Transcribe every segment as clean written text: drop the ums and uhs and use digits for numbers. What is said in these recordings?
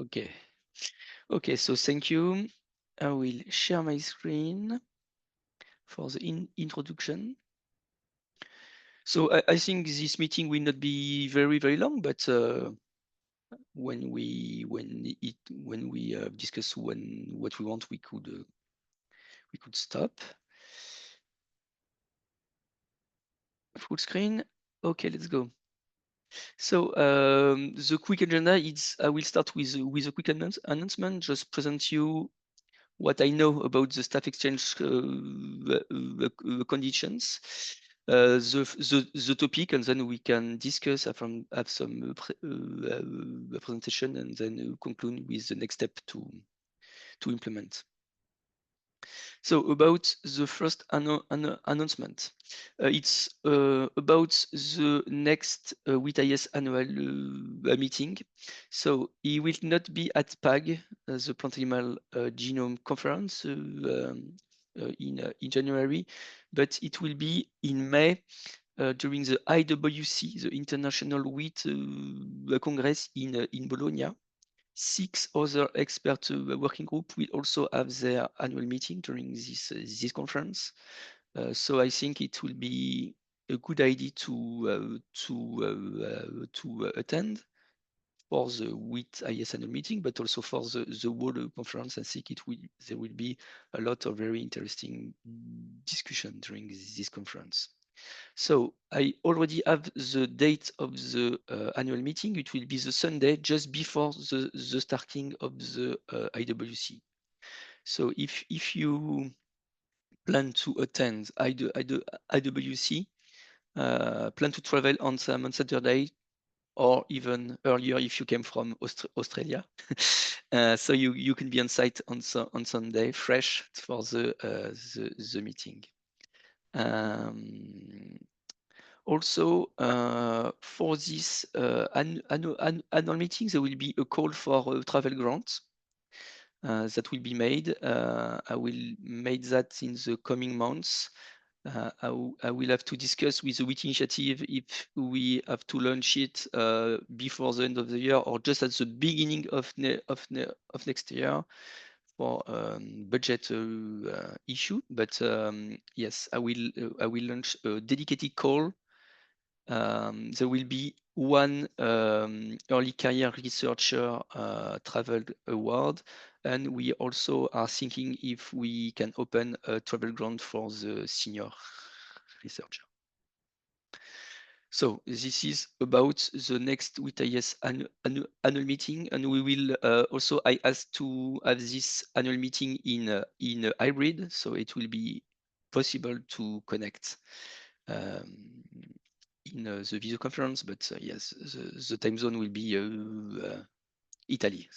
Okay. Okay, so thank you. I will share my screen for the introduction. So I think this meeting will not be very long, but when we discuss what we want, we could stop. Full screen. Okay, let's go. So the quick agenda is I will start with a quick announcement. Just present you what I know about the staff exchange conditions, the topic, and then we can discuss, have some presentation, and then conclude with the next step to implement. So about the first announcement, it's about the next WheatIS annual meeting. So it will not be at PAG, the Plant Animal Genome Conference in January, but it will be in May during the IWC, the International Wheat Congress in Bologna. 6 other expert working group will also have their annual meeting during this conference. So I think it will be a good idea to attend for the WheatIS annual meeting, but also for the whole conference. I think there will be a lot of very interesting discussion during this conference. So I already have the date of the annual meeting. It will be the Sunday just before the starting of the IWC. So if you plan to attend IWC, plan to travel on Saturday or even earlier if you came from Australia. So you can be on site on Sunday, fresh for the meeting. Also, for this annual meeting, there will be a call for travel grants that will be made. I will make that in the coming months. I will have to discuss with the WheatIS initiative if we have to launch it before the end of the year or just at the beginning of next year for budget issue. But yes, I will launch a dedicated call. There will be one early career researcher travel award, and we also are thinking if we can open a travel grant for the senior researcher. So this is about the next WheatIS annual meeting, and we will also, I asked to have this annual meeting in a hybrid, so it will be possible to connect in the video conference, but yes, the time zone will be Italy.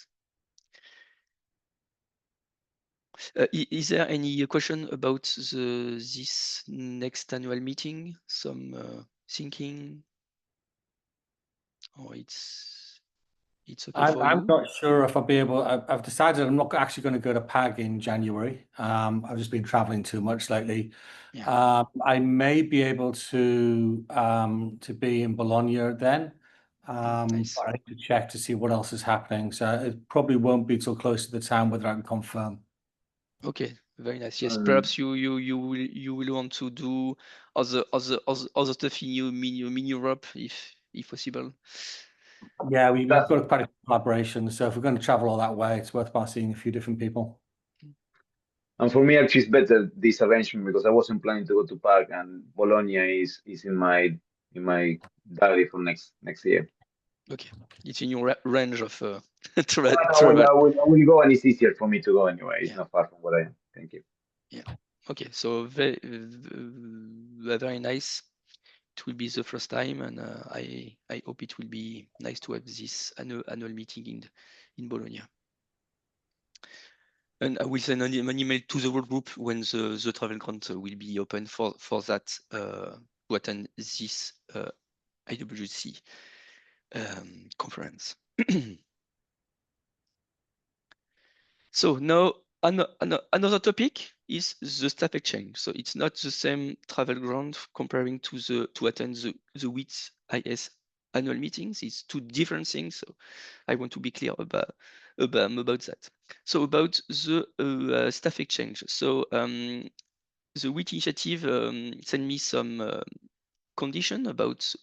Is there any question about this next annual meeting? Some thinking, or it's okay for I'm you? not sure if I'll be able. I've decided I'm not actually going to go to PAG in January. I've just been traveling too much lately. Yeah. I may be able to be in Bologna then. Nice. But I need to check to see what else is happening. So it probably won't be till close to the time whether I can confirm. Okay, very nice. Yes, perhaps you will want to do other stuff in Europe if possible. Yeah, we've got quite a collaboration. So if we're going to travel all that way, it's worthwhile seeing a few different people. And for me, actually, it's better this arrangement because I wasn't planning to go to PAG, and Bologna is in my diary for next year. Okay, it's in your range of Well, travel. I will go, and it's easier for me to go anyway. It's Yeah. not far from where I am. Thank you. Yeah. Okay, so very nice. It will be the first time, and I hope it will be nice to have this annual meeting in Bologna. And I will send an email to the work group when the travel grant will be open for that to attend this IWC conference. So now another topic is the staff exchange. So it's not the same travel grant comparing to attend the WheatIS annual meetings. It's two different things. So I want to be clear about that. So about the staff exchange. So the WheatIS initiative sent me some condition about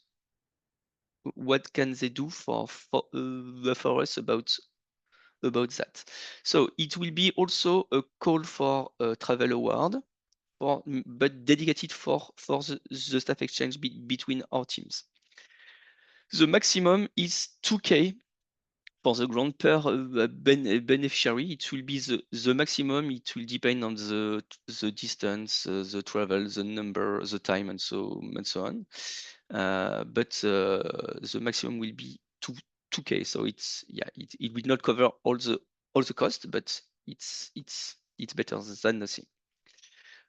what can they do for us about that. So it will be also a call for a travel award, but dedicated for the staff exchange between our teams. The maximum is 2K for the grant per beneficiary. It will be the maximum. It will depend on the distance, the travel, the number, the time, and so on. But the maximum will be 2K. So it will not cover all the cost, but it's better than nothing.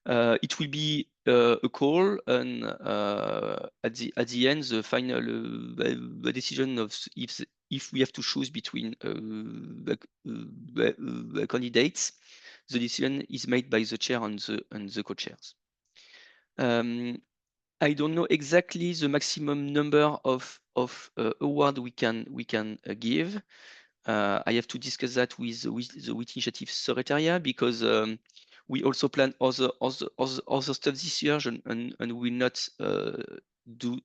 It will be a call, and at the end, the final the decision of if we have to choose between the candidates, the decision is made by the chair and the co-chairs. I don't know exactly the maximum number of award we can give. I have to discuss that with the WheatIS Initiative Secretariat, because we also plan other stuff this year, and we will not do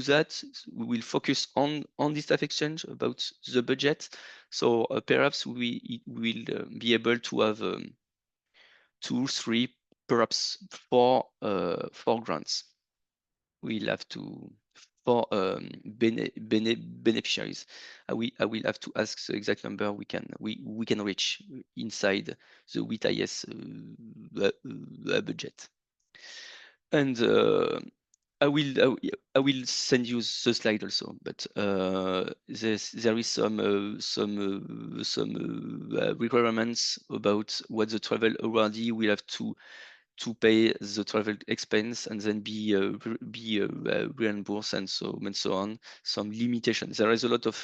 that. We will focus on the staff exchange about the budget. So perhaps we will be able to have 2, 3, perhaps 4 grants. We'll have to for beneficiaries. I will have to ask the exact number we can reach inside the WheatIS budget. And I will send you the slide also, but there is some requirements about what the travel awardee will have to pay the travel expense and then be reimbursed and so on. Some limitations. There is a lot of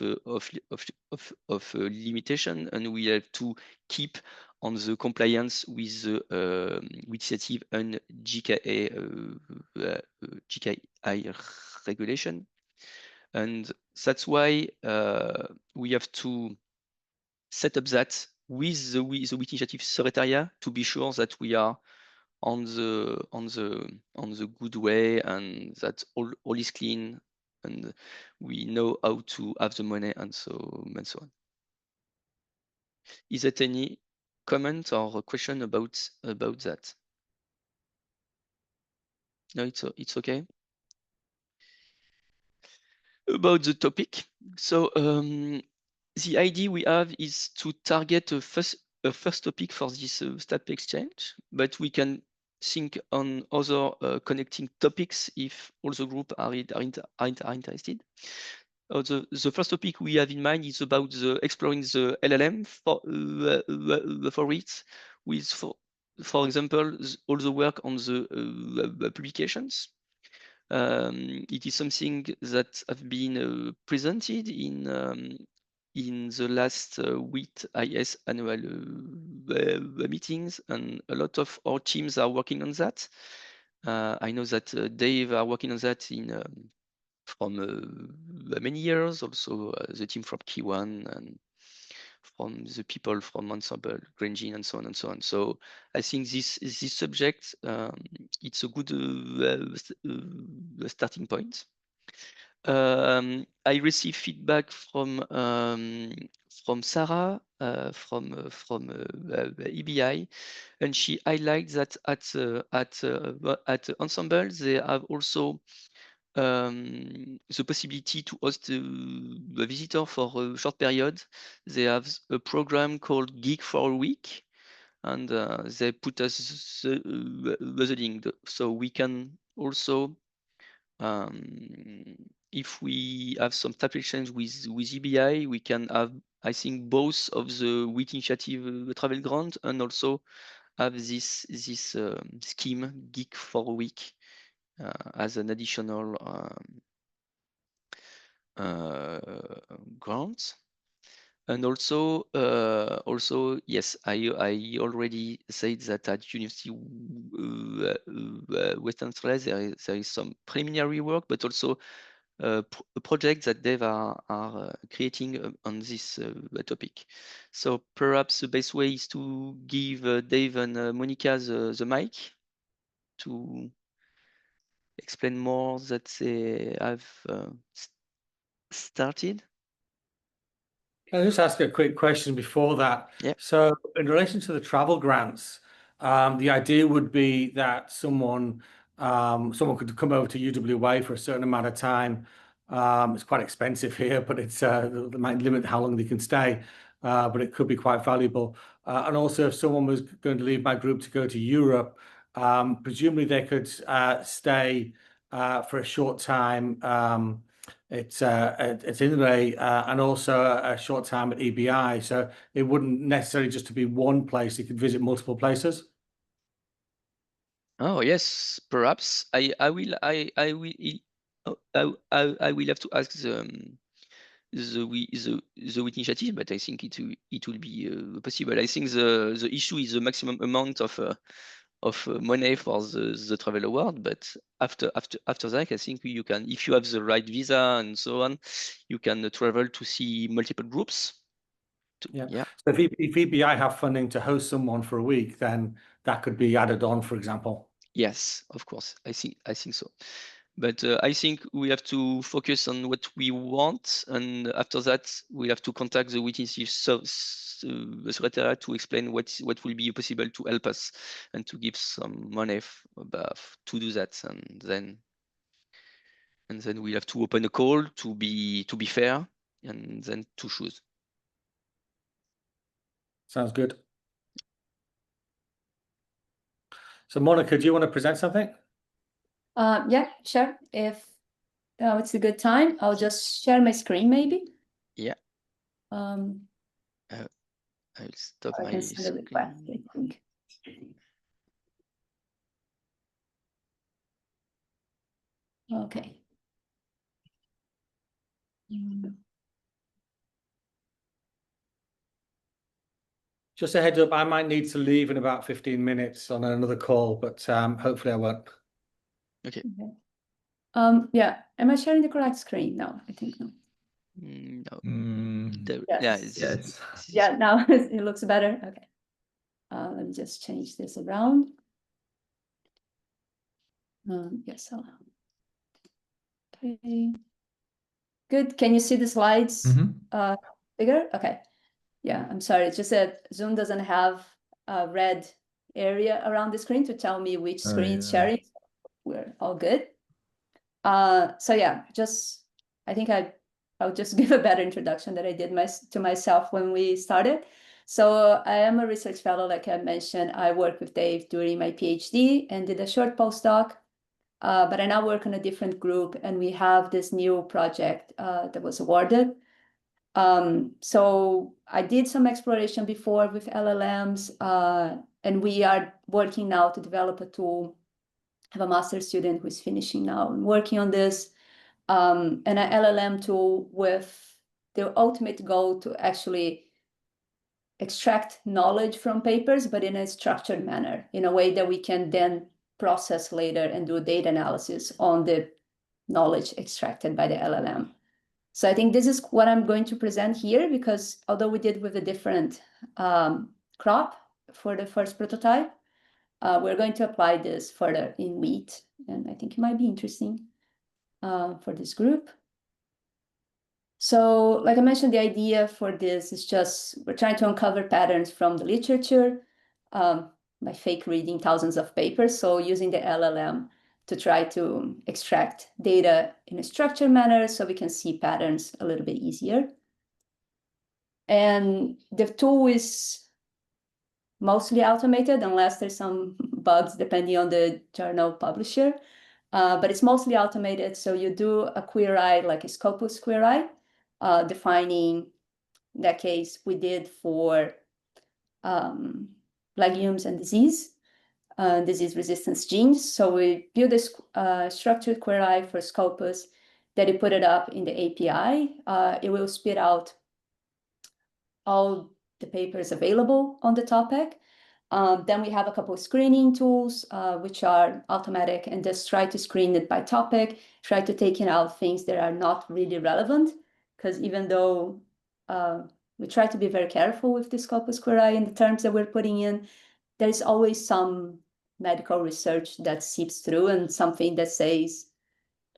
limitation, and we have to keep on the compliance with the initiative and GKI regulation, and that's why we have to set up that with the WheatIS Initiative Secretariat to be sure that we are on the good way, and that all is clean, and we know how to have the money, and so on. Is there any comment or question about that? No, it's okay. About the topic, so the idea we have is to target a first topic for this staff exchange, but we can think on other connecting topics if all the group are interested. The first topic we have in mind is about exploring the LLM for it, with for example all the work on the publications. It is something that have been presented in the last WheatIS annual meetings, and a lot of our teams are working on that. I know that Dave are working on that from many years. Also, the team from Key1 and from the people from Ensemble, Grangin, and so on and so on. So I think this subject, it's a good starting point. I received feedback from Sarah from EBI, and she highlights that at Ensemble they have also the possibility to host a visitor for a short period. They have a program called Geek for a Week, and they put us the link, so we can also, if we have some staff exchange with EBI, we can have, I think, both of the WheatIS Initiative travel grant and also have this scheme Geek for a Week as an additional grant. And also, yes, I already said that at University Western Australia there is some preliminary work, but also project that Dave are creating on this topic. So perhaps the best way is to give Dave and Monica the mic to explain more that they have started. Can I just ask a quick question before that? Yeah. So in relation to the travel grants, the idea would be that someone could come over to UWA for a certain amount of time. It's quite expensive here, but it's they might limit how long they can stay, but it could be quite valuable. And also, if someone was going to leave my group to go to Europe, presumably they could stay for a short time. It's INRAE and also a short time at EBI, so it wouldn't necessarily just to be one place. You could visit multiple places. Oh yes, perhaps I will have to ask the WheatIS initiative, but I think it will be possible. I think the issue is the maximum amount of money for the travel award, but after that, I think you can, if you have the right visa and so on, you can travel to see multiple groups. Yeah. So if EBI have funding to host someone for a week, then that could be added on, for example. Yes, of course. I think so. But I think we have to focus on what we want, and after that, we have to contact the WheatIS secretariat to explain what will be possible to help us and to give some money to do that, and then we have to open a call to be fair, and then to choose. Sounds good. So Monica, do you want to present something? Yeah, sure. If it's a good time, I'll just share my screen, maybe. Yeah. I'll stop my screen. I think. Okay. Just a heads up, I might need to leave in about 15 minutes on another call, but hopefully I won't. Okay. Yeah. Am I sharing the correct screen? No, I think no. No. Yes. Yeah, now it looks better. Okay. Let me just change this around. Yes. Okay. Good. Can you see the slides bigger? Okay. Yeah, I'm sorry. It's just that Zoom doesn't have a red area around the screen to tell me which screen it's sharing. We're all good. So yeah, I think I'll just give a better introduction that I did to myself when we started. So I am a research fellow, like I mentioned. I worked with Dave during my PhD and did a short postdoc. But I now work on a different group, and we have this new project that was awarded. So I did some exploration before with LLMs, and we are working now to develop a tool. I have a master's student who is finishing now and working on this, and an LLM tool with the ultimate goal to actually extract knowledge from papers, but in a structured manner, in a way that we can then process later and do data analysis on the knowledge extracted by the LLM. So I think this is what I'm going to present here, because although we did with a different crop for the first prototype, we're going to apply this further in wheat. And I think it might be interesting for this group. So like I mentioned, the idea for this is just, we're trying to uncover patterns from the literature by fake reading thousands of papers. So using the LLM to try to extract data in a structured manner so we can see patterns a little bit easier. And the tool is mostly automated unless there's some bugs depending on the journal publisher. But it's mostly automated. So you do a query, like a Scopus query, defining, in that case, we did for legumes and disease resistance genes. So we build this structured query for Scopus, that you put it up in the API. It will spit out all the papers available on the topic. Then we have a couple of screening tools, which are automatic and just try to screen it by topic, try to take out things that are not really relevant, because even though we try to be very careful with this corpus query and the terms that we're putting in, there is always some medical research that seeps through and something that says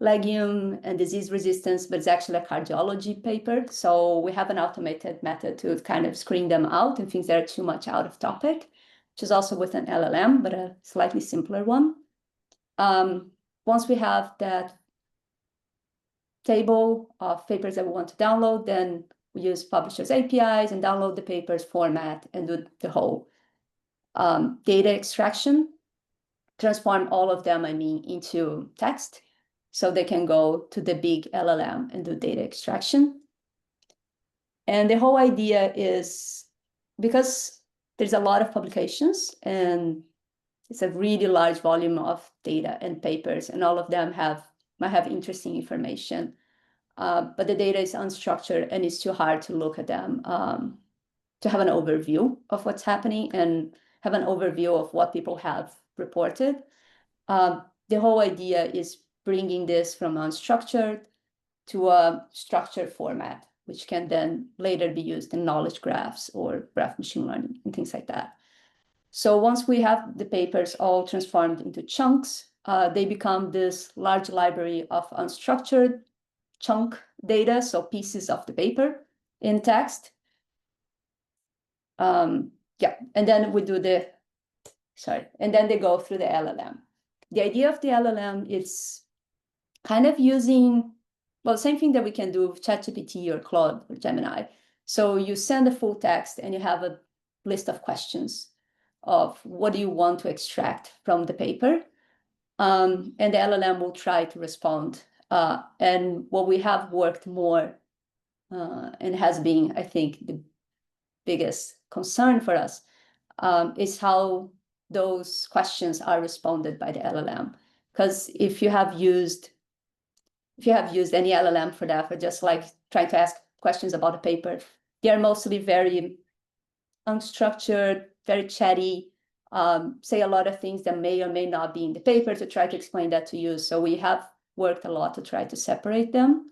legume and disease resistance, but it's actually a cardiology paper. So we have an automated method to kind of screen them out and things that are too much out of topic, which is also with an LLM, but a slightly simpler one. Once we have that table of papers that we want to download, then we use publishers' APIs and download the papers, format, and do the whole data extraction, transform all of them, into text, so they can go to the big LLM and do data extraction. And the whole idea is, because there's a lot of publications and it's a really large volume of data and papers, and all of them might have interesting information, but the data is unstructured and it's too hard to look at them, to have an overview of what's happening and have an overview of what people have reported. The whole idea is bringing this from unstructured to a structured format, which can then later be used in knowledge graphs or graph machine learning and things like that. So once we have the papers all transformed into chunks, they become this large library of unstructured chunk data, so pieces of the paper in text. And then we do and then they go through the LLM. The idea of the LLM is kind of using, well, same thing that we can do with ChatGPT or Claude or Gemini. So you send a full text and you have a list of questions of what do you want to extract from the paper. And the LLM will try to respond. And what we have worked more and has been, I think, the biggest concern for us is how those questions are responded by the LLM. Because if you have used any LLM for that, for just like trying to ask questions about a paper, they are mostly very unstructured, very chatty, say a lot of things that may or may not be in the paper to try to explain that to you. So we have worked a lot to try to separate them.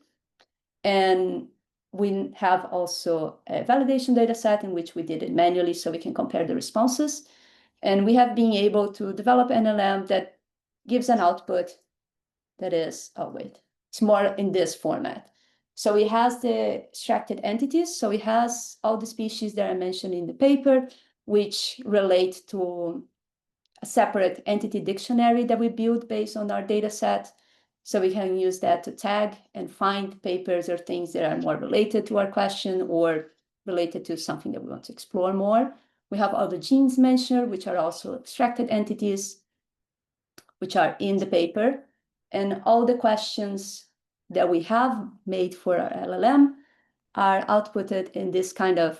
And we have also a validation data set in which we did it manually so we can compare the responses. And we have been able to develop an LLM that gives an output that is, it's more in this format. So it has the extracted entities. So it has all the species that I mentioned in the paper, which relate to a separate entity dictionary that we built based on our data set. So we can use that to tag and find papers or things that are more related to our question or related to something that we want to explore more. We have all the genes mentioned, which are also extracted entities, which are in the paper. And all the questions that we have made for our LLM are outputted in this kind of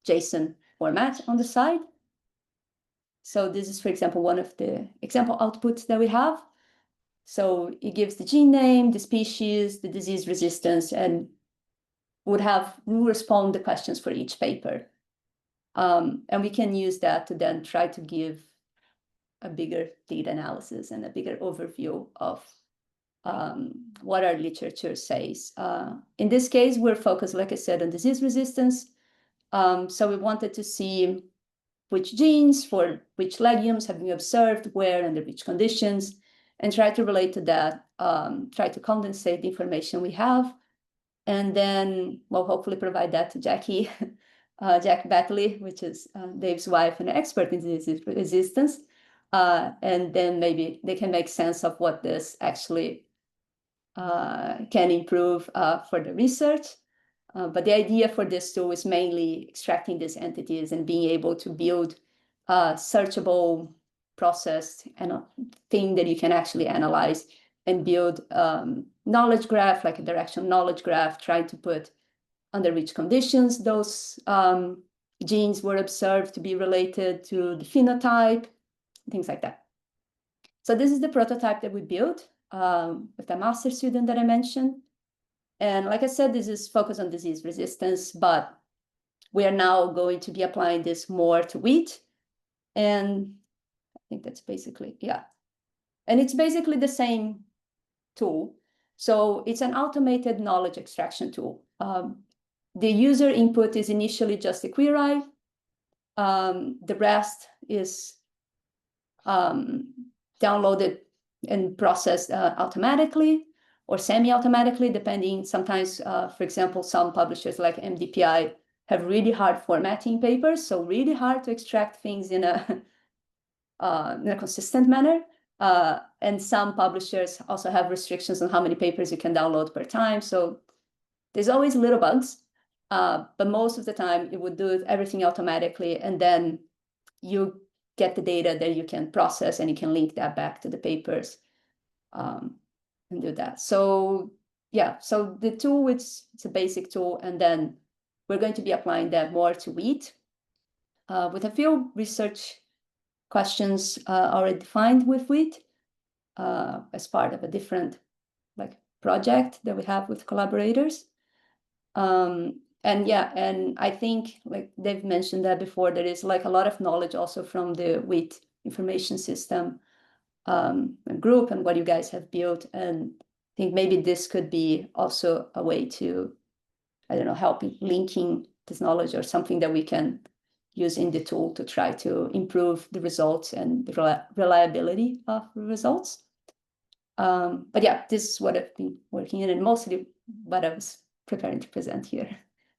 JSON format on the side. So this is, for example, one of the example outputs that we have. So it gives the gene name, the species, the disease resistance, and will respond the questions for each paper. And we can use that to then try to give a bigger data analysis and a bigger overview of what our literature says. In this case, we're focused, like I said, on disease resistance. So we wanted to see which genes for which legumes have been observed, where, under which conditions, and try to relate to that, try to condensate the information we have, and then we'll hopefully provide that to Jackie, Jack Batley, which is Dave's wife and an expert in disease resistance. And then maybe they can make sense of what this actually can improve for the research. But the idea for this tool is mainly extracting these entities and being able to build a searchable process and a thing that you can actually analyze and build knowledge graph, like a directional knowledge graph, trying to put under which conditions those genes were observed to be related to the phenotype, things like that. So this is the prototype that we built with the master student that I mentioned. And like I said, this is focused on disease resistance, but we are now going to be applying this more to wheat And I think that's basically, yeah. And it's basically the same tool. So it's an automated knowledge extraction tool. The user input is initially just a query. The rest is downloaded and processed automatically or semi-automatically, depending. Sometimes, for example, some publishers like MDPI have really hard formatting papers, so really hard to extract things in a consistent manner. And some publishers also have restrictions on how many papers you can download per time. So there's always little bugs, but most of the time it would do everything automatically, and then you get the data that you can process and you can link that back to the papers and do that. So yeah, so the tool, it's a basic tool, and then we're going to be applying that more to wheat with a few research questions already defined with wheat as part of a different project that we have with collaborators. And yeah, and I think like they've mentioned that before, there is like a lot of knowledge also from the WheatIS information system group and what you guys have built. And I think maybe this could be also a way to, I don't know, help linking this knowledge or something that we can use in the tool to try to improve the results and the reliability of the results. But yeah, this is what I've been working in and mostly what I was preparing to present here.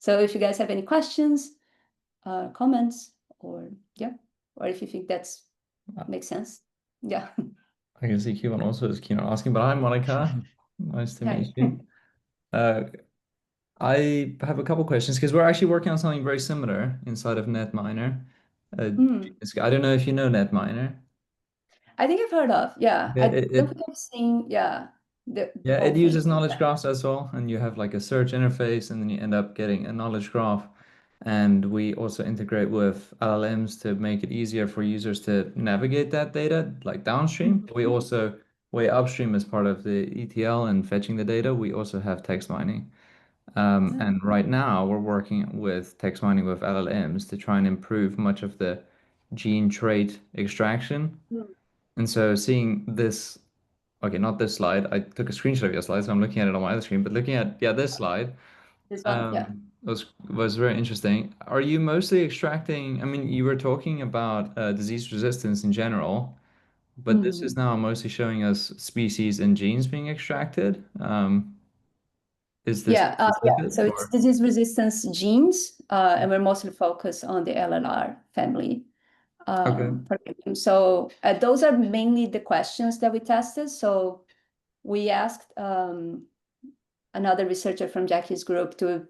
So if you guys have any questions, comments, or yeah, or if you think that's makes sense, yeah. I can see Kevin also is keen on asking, but hi, Monica. Nice to meet you. I have a couple questions because we're actually working on something very similar inside of Netminer. I don't know if you know Netminer. I think I've heard of, yeah. Yeah, I don't think I've seen, yeah. Yeah, it uses knowledge graphs as well, and you have like a search interface, and then you end up getting a knowledge graph. And we also integrate with LLMs to make it easier for users to navigate that data, like downstream. We also, way upstream as part of the ETL and fetching the data, we also have text mining. And right now we're working with text mining with LLMs to try and improve much of the gene trait extraction. And so seeing this, okay, not this slide. I took a screenshot of your slide, so I'm looking at it on my other screen. But looking at, yeah, this slide, this one, yeah. was very interesting. Are you mostly extracting, I mean, you were talking about disease resistance in general, but this is now mostly showing us species and genes being extracted. Is this yeah, so it's disease resistance genes, and we're mostly focused on the LLR family. So those are mainly the questions that we tested. So we asked another researcher from Jackie's group to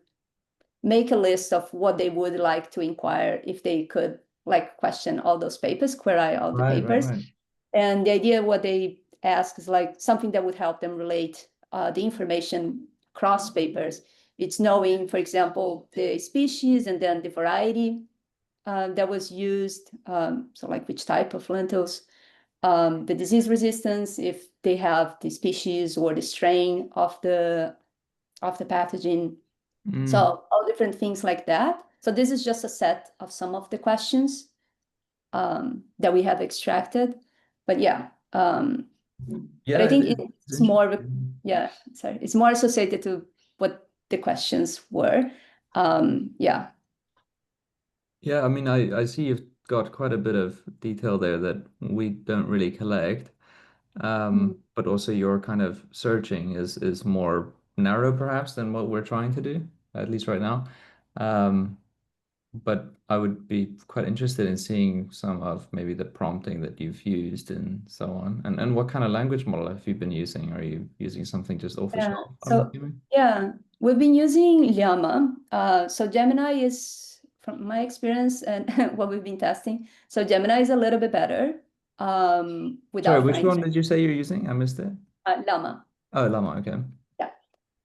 make a list of what they would like to inquire if they could like question all those papers, query all the papers. And the idea what they ask is like something that would help them relate the information across papers. It's knowing, for example, the species and then the variety that was used. So like which type of lentils, the disease resistance, if they have the species or the strain of the pathogen. So all different things like that. So this is just a set of some of the questions that we have extracted. But yeah, but I think it's more, yeah, sorry, it's more associated to what the questions were. Yeah. Yeah, I mean, I see you've got quite a bit of detail there that we don't really collect. But also your kind of searching is more narrow perhaps than what we're trying to do, at least right now. But I would be quite interested in seeing some of maybe the prompting that you've used and so on. And what kind of language model have you been using? Are you using something just off the shelf? So yeah, we've been using Llama. So Gemini is, from my experience and what we've been testing, so Gemini is a little bit better. Sorry, which one did you say you're using? I missed it. Llama. Oh, Llama, okay.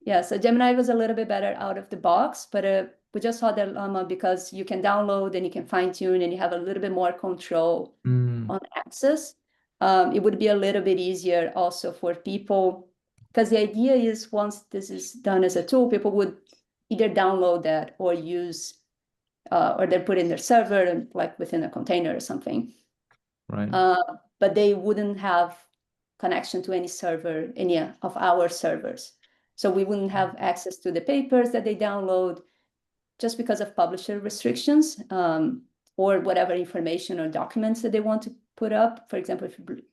Yeah, so Gemini was a little bit better out of the box, but we just saw the Llama because you can download and you can fine tune and you have a little bit more control on access. It would be a little bit easier also for people, because the idea is once this is done as a tool, people would either download that or use, or they put in their server and like within a container or something. Right. But they wouldn't have connection to any server, any of our servers. So we wouldn't have access to the papers that they download just because of publisher restrictions, or whatever information or documents that they want to put up. For example,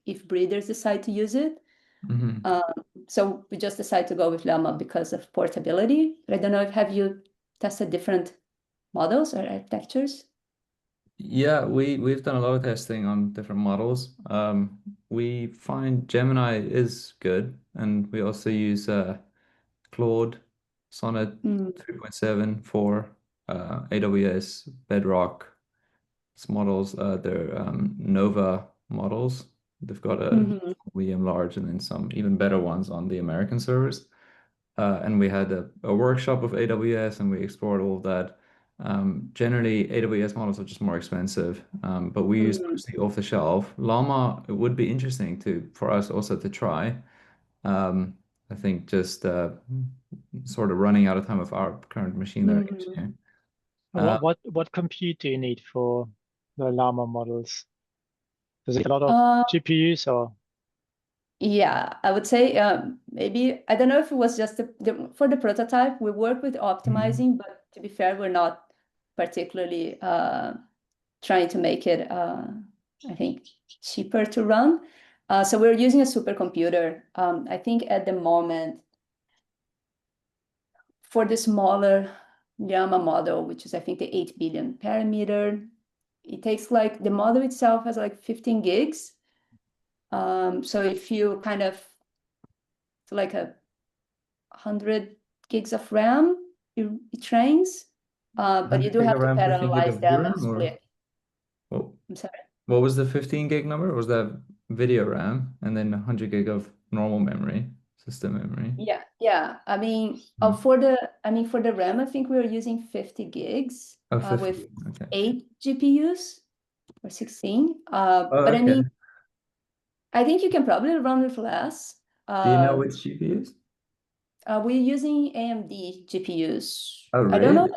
if breeders decide to use it. So we just decided to go with Llama because of portability. But I don't know, have you tested different models or architectures? Yeah, we've done a lot of testing on different models. We find Gemini is good, and we also use Claude, Sonnet 3.7 for AWS Bedrock models. They're Nova models. They've got a medium large and then some even better ones on the American servers. And we had a workshop of AWS and we explored all of that. Generally, AWS models are just more expensive, but we use mostly off the shelf. Llama, it would be interesting for us also to try. I think just sort of running out of time with our current machine learning engineer. What compute do you need for the Llama models? Does it a lot of GPUs or? Yeah, I would say maybe, I don't know if it was just for the prototype, we work with optimizing, but to be fair, we're not particularly trying to make it, I think, cheaper to run. So we're using a supercomputer. I think at the moment, for the smaller Llama model, which is I think the 8 billion parameter, it takes the model itself has 15 gigs. So if you kind of like 100 gigs of RAM, it trains, but you do have to parallelize them and split. I'm sorry. What was the 15 gig number? Was that video RAM and then 100 gig of normal memory, system memory? Yeah. I mean, for the RAM, I think we were using 50 gigs with 8 GPUs or 16. But I mean, I think you can probably run with less. Do you know which GPUs? We're using AMD GPUs. Oh, really? I don't know.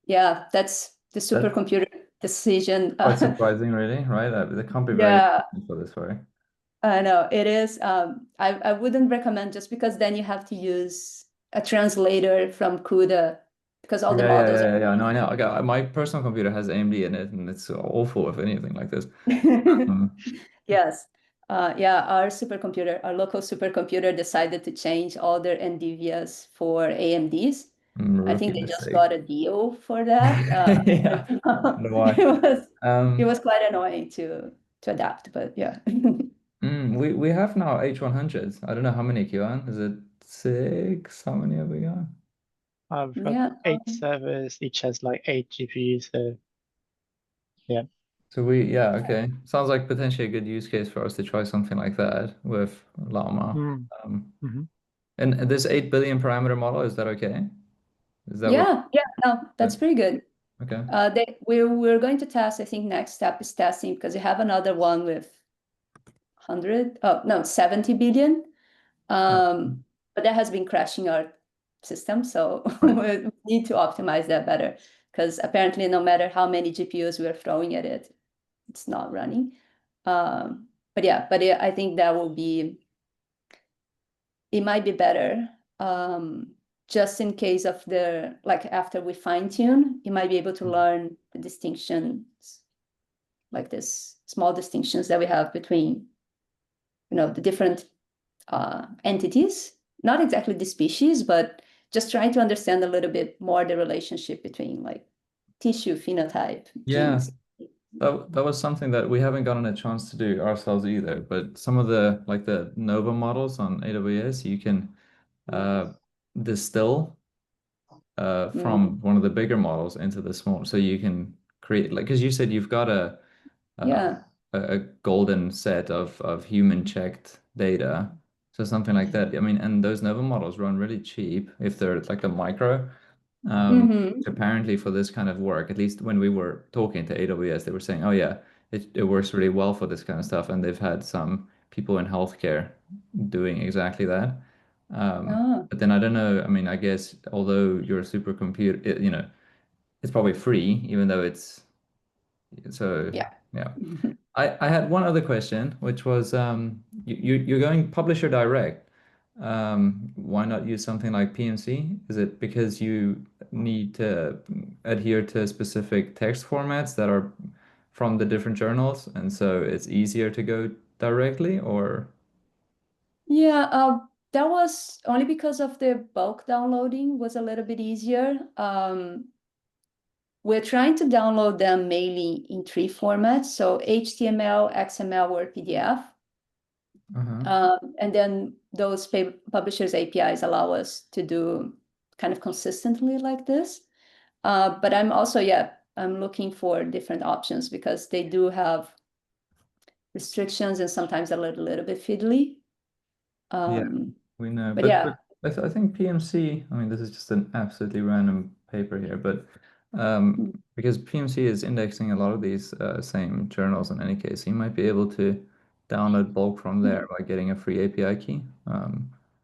Yeah, that's the supercomputer decision. Quite surprising, really, right? They can't be very for this, right? I know it is. I wouldn't recommend, just because then you have to use a translator from CUDA because all the models are. No, I know. My personal computer has AMD in it, and it's awful if anything like this. Yes. Our supercomputer, our local supercomputer decided to change all their NVIDIAs for AMDs. I think they just got a deal for that. Yeah. It was quite annoying to adapt, but yeah. We have now H100s. I don't know how many, Kieran. Is it 6? How many have we got? I've got 8 servers, each has 8 GPUs, so yeah. So okay. Sounds like potentially a good use case for us to try something like that with Llama. And this 8 billion parameter model, is that okay? Is that no, that's pretty good. Okay. We're going to test, I think next step is testing, because we have another one with 70 billion. But that has been crashing our system, so we need to optimize that better, because apparently no matter how many GPUs we're throwing at it, it's not running. But I think that it might be better, just in case of after we fine tune, you might be able to learn the distinctions, like this small distinctions that we have between, the different entities, not exactly the species, but just trying to understand a little bit more the relationship between tissue phenotype, genes. That was something that we haven't gotten a chance to do ourselves either, but some of the the Nova models on AWS, you can distill from one of the bigger models into the small, so you can create, because you said you've got a golden set of human checked data, so something like that. I mean, and those Nova models run really cheap if they're a micro. Apparently for this kind of work, at least when we were talking to AWS, they were saying, oh yeah, it works really well for this kind of stuff, and they've had some people in healthcare doing exactly that. But then I don't know, I mean, I guess although your supercomputer, it's probably free, even though it's so Yeah. I had one other question, which was you're going publisher direct. Why not use something like PMC? Is it because you need to adhere to specific text formats that are from the different journals, and so it's easier to go directly, or? Yeah, that was only because of the bulk downloading was a little bit easier. We're trying to download them mainly in 3 formats, so HTML, XML, or PDF. And then those publishers' APIs allow us to do kind of consistently like this. But I'm also, I'm looking for different options because they do have restrictions and sometimes a little bit fiddly. We know, but yeah. I think PMC, I mean, this is just an absolutely random paper here, but because PMC is indexing a lot of these same journals in any case, you might be able to download bulk from there by getting a free API key.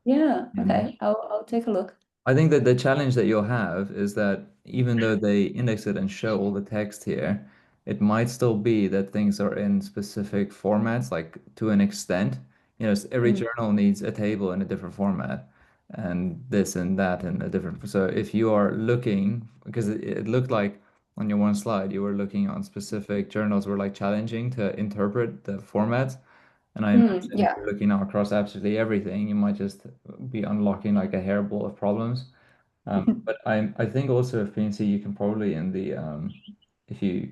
Yeah, okay, I'll take a look. I think that the challenge that you'll have is that even though they index it and show all the text here, it might still be that things are in specific formats, like to an extent. You know, every journal needs a table in a different format, and this and that in a different. So if you are looking, because it looked like on your one slide, you were looking on specific journals were like challenging to interpret the formats. And I imagine if you're looking now across absolutely everything, you might just be unlocking like a hairball of problems. But I think also with PNC, you can probably in the if you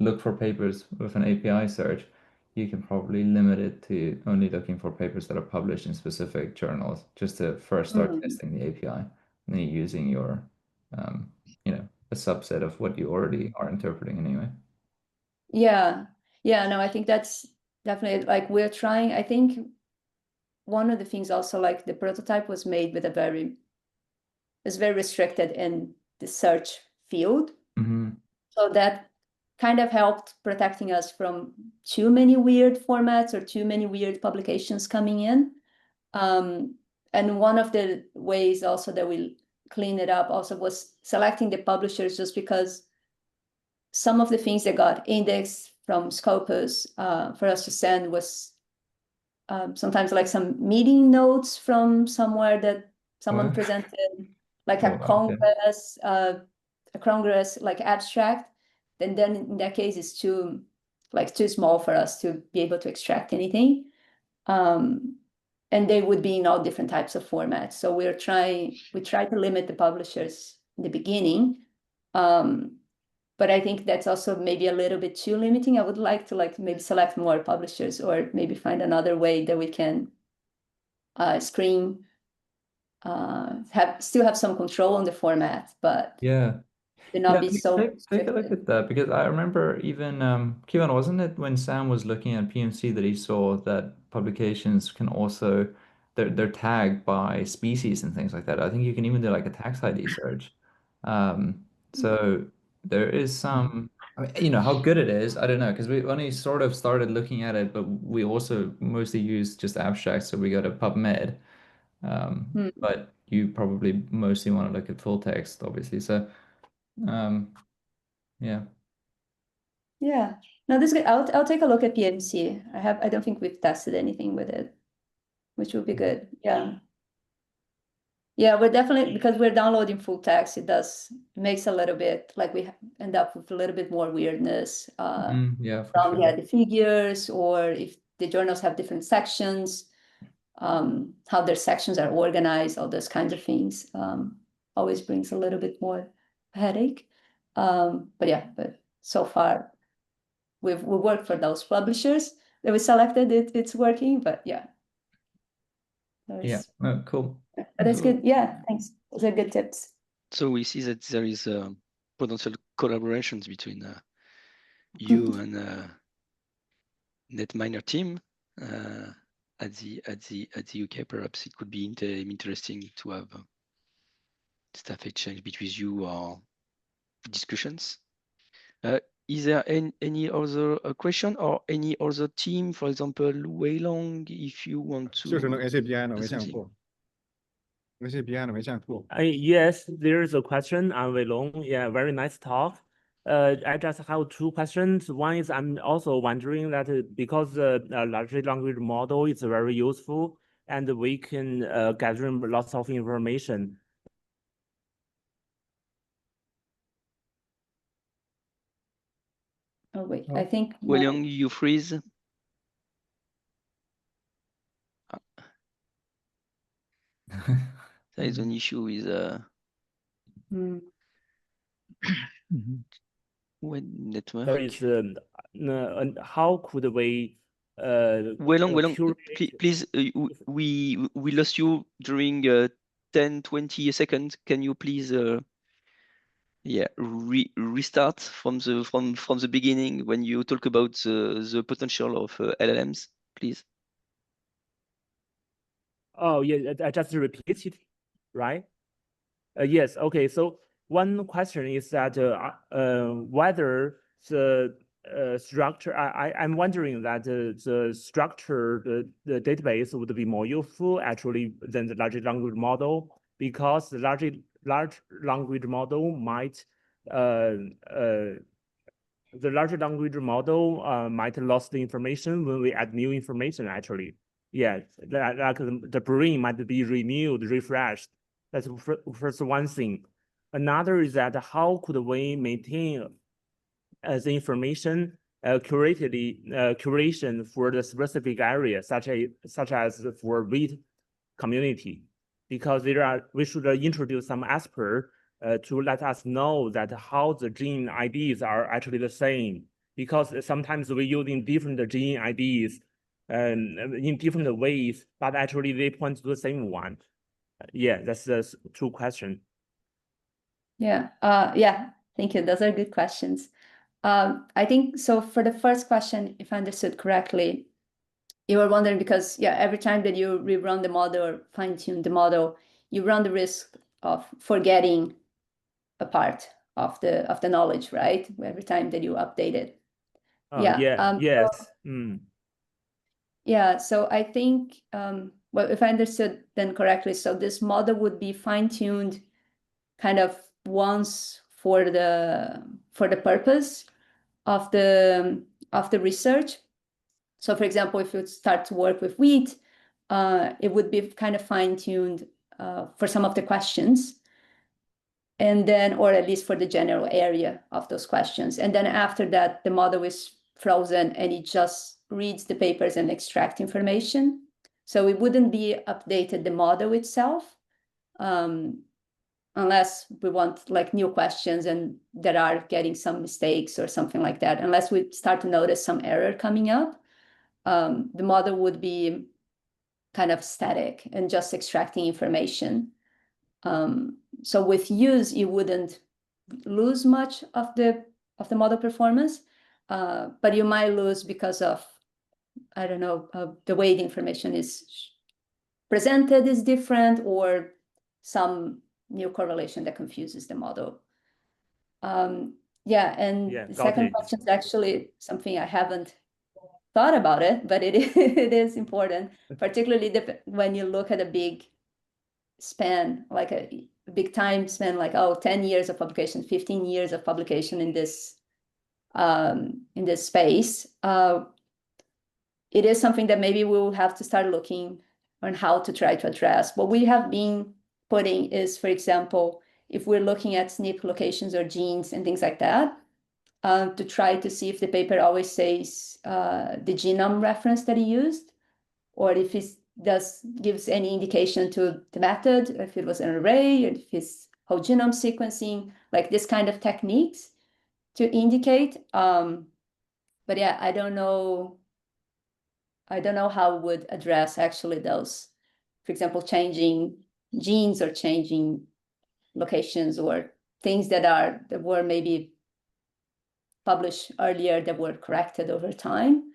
look for papers with an API search, you can probably limit it to only looking for papers that are published in specific journals, just to first start testing the API, and then you're using your you know, a subset of what you already are interpreting anyway. Yeah, no, I think that's definitely like we're trying. I think one of the things also, like the prototype was made with it's very restricted in the search field. So that kind of helped protecting us from too many weird formats or too many weird publications coming in. And one of the ways also that we clean it up also was selecting the publishers, just because some of the things that got indexed from Scopus for us to send was sometimes like some meeting notes from somewhere that someone presented, like a Congress, like abstract. And then in that case, it's too small for us to be able to extract anything. And they would be in all different types of formats. So we try to limit the publishers in the beginning. But I think that's also maybe a little bit too limiting. I would like to maybe select more publishers, or maybe find another way that we can screen, still have some control on the format, but not be so take a look at that, because I remember even Kivan, wasn't it when Sam was looking at PMC that he saw that publications can also they're tagged by species and things like that. I think you can even do like a tax ID search. So there is some, I mean, you know, how good it is, I don't know, because we only sort of started looking at it, but we also mostly use just abstracts, so we go to PubMed. But you probably mostly want to look at full text, obviously. So yeah. No, this is good. I'll take a look at PMC. I don't think we've tested anything with it, which would be good. We're definitely, because we're downloading full text, it makes a little bit like we end up with a little bit more weirdness for from sure. the figures, or if the journals have different sections, how their sections are organized, all those kinds of things. Always brings a little bit more headache. But so far we worked for those publishers that we selected. It's working, but cool. But that's good. Thanks. Those are good tips. So we see that there is potential collaborations between you and NetMiner team at the UK. Perhaps it could be interesting to have staff exchange between you or discussions. Is there any other question or any other team, for example, Weilong, if you want to? 就是那个 SAPI 呢，没见过。SAPI 呢，没见过。Yes, there is a question on Weilong. Yeah, very nice talk. I just have two questions. One is I'm also wondering that because the large language model is very useful and we can gather lots of information. Oh, wait, I think. Weiliang, you freeze. There is an issue with web network. There is, how could we Weiliang, curate... please, we lost you during 10-20 seconds. Can you please restart from the beginning when you talk about the potential of LLMs, please? Oh yeah, I just repeat it, right? Yes. Okay. So one question is that whether the structure. I'm wondering that the structure, the database would be more useful actually than the large language model, because the large language model might might lose the information when we add new information. Actually, yeah, like the brain might be renewed, refreshed. That's first one thing. Another is that how could we maintain the information curation for the specific area, such as for wheat community, because we should introduce some expert to let us know that how the gene IDs are actually the same, because sometimes we're using different gene IDs in different ways, but actually they point to the same one. Yeah, that's the two questions. Yeah, thank you. Those are good questions. I think so. For the first question, if I understood correctly, you were wondering because every time that you rerun the model or fine-tune the model, you run the risk of forgetting a part of the knowledge, right? Every time that you update it. Yes. So I think well, if I understood then correctly, so this model would be fine-tuned kind of once for the purpose of the research. So for example, if you start to work with wheat, it would be kind of fine-tuned for some of the questions, and then, or at least for the general area of those questions. And then after that, the model is frozen and it just reads the papers and extract information. So it wouldn't be updated the model itself, unless we want like new questions and that are getting some mistakes or something like that. Unless we start to notice some error coming up, the model would be kind of static and just extracting information. So with use, you wouldn't lose much of the model performance, but you might lose because of, I don't know, the way the information is presented is different, or some new correlation that confuses the model. The second question is actually something I haven't thought about it, but it is important, particularly when you look at a big span, like a big time span, like 10 years of publication, 15 years of publication in this space. It is something that maybe we will have to start looking on how to try to address. What we have been putting is, for example, if we're looking at SNP locations or genes and things like that, to try to see if the paper always says the genome reference that he used, or if it gives any indication to the method, if it was an array, or if it's whole genome sequencing, like this kind of techniques to indicate. But yeah, I don't know how it would address actually those, for example, changing genes or changing locations or things that were maybe published earlier that were corrected over time.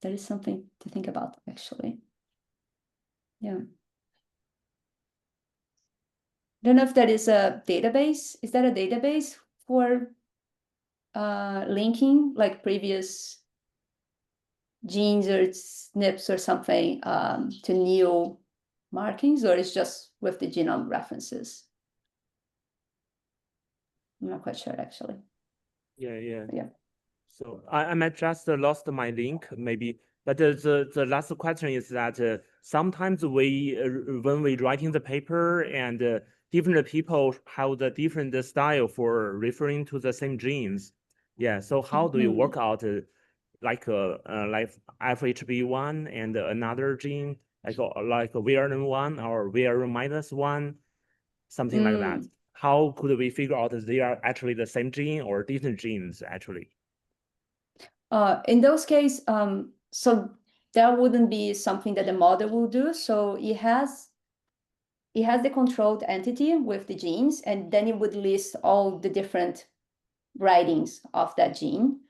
That is something to think about, actually. Yeah. I don't know if that is a database. Is that a database for linking like previous genes or SNPs or something to new markings, or it's just with the genome references? I'm not quite sure actually. Yeah. So I might just lost my link maybe, but the last question is that sometimes we when we writing the paper and different people have the different style for referring to the same genes. Yeah. So how do you work out like FHB1 and another gene like VRN1 or VRN-1, something like that? How could we figure out that they are actually the same gene or different genes actually? In those cases, so that wouldn't be something that the model will do. So it has the controlled entity with the genes, and then it would list all the different writings of that gene